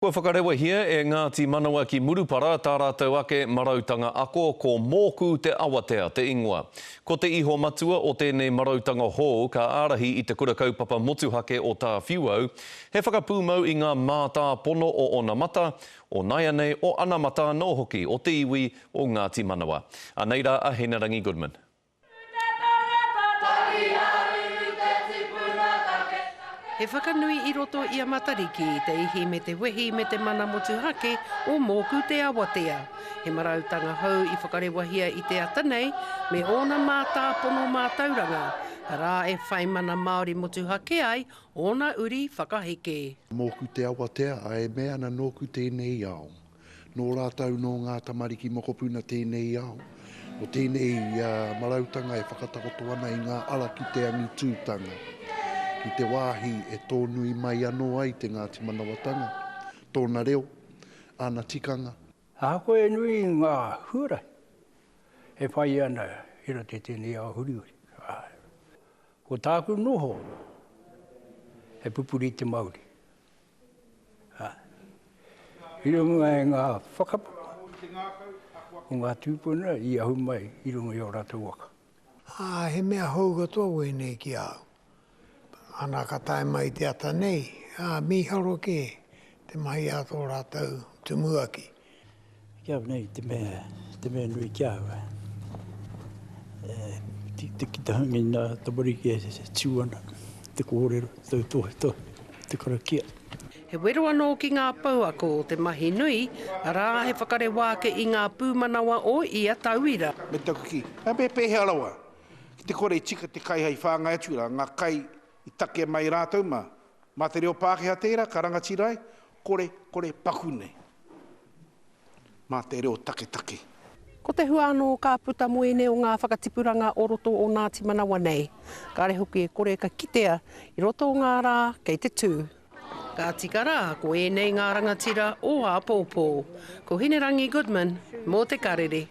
Kua whakarewa hia e Ngāti Manawa ki Murupara, tā rātou ake marautanga ako ko mōku te awatea, te ingoa. Ko te iho matua o tēnei marautanga hou ka ārahi i te kura kaupapa motuhake o tā whiuau, he whakapūmau i ngā mātā pono o ona mata, o Naianei o ana mata no hoki o te iwi o Ngāti Manawa. Aneira a Henarangi Goodman. He whakanui i roto i a matariki i te ihi me te wehi me te mana motuhake o mōku te awatea. He marautanga hou i whakarewahia i te atanei me ona mātā pono mātauranga. Rā e whai mana Māori motuhake ai, ona uri whakaheke. Mōku te awatea, ai mea na nōku tēnei au. Nō rātau no ngā tamariki mokopuna tēnei au. O tēnei marautanga e whakatakoto ana i ngā ara ki te angi tūtanga. I te wāhi e tōnui mai anō ai te Ngāti Manawatanga. Tōna reo, ana tikanga. A koe nui ngā hurai. E whai ana hira te tēnei au huriuri. Ko tāku noho, he pupuri te Māori. I runga e ngā whakapu. O ngā tūpuna i ahu mai i runga i o rātou waka. He mea hou katoa wēnei ki au. Ana ka tae mai te ata nei, miharo ke, te mahi ato rātou, te muaki. Kia nei, te mea nui kia au. Te kitahangi nā tamariki e tiuana, te kōrero, tau tohe, te karakia. He wero anō ki ngā pauako o te mahi nui, rā he whakare wāke i ngā pūmanawa o ia tauira. Me taku ki, me pehe alawa, ki te kore tika te kai hai whāngai atura, ngā kai i take mai rātou mā te reo Pākehā tērā, ka rangatirai, kore paku nei. Mā te reo take. Ko te hua anō ka puta moene o ngā whakatipuranga o roto o Ngāti Manawa nei. Ka rehoki e kore ka kitea i roto o ngā rā kei te tū. Ka tika rā, ko e nei ngā rangatira o Apōpō. Ko Henarangi Goodman, mō te karere.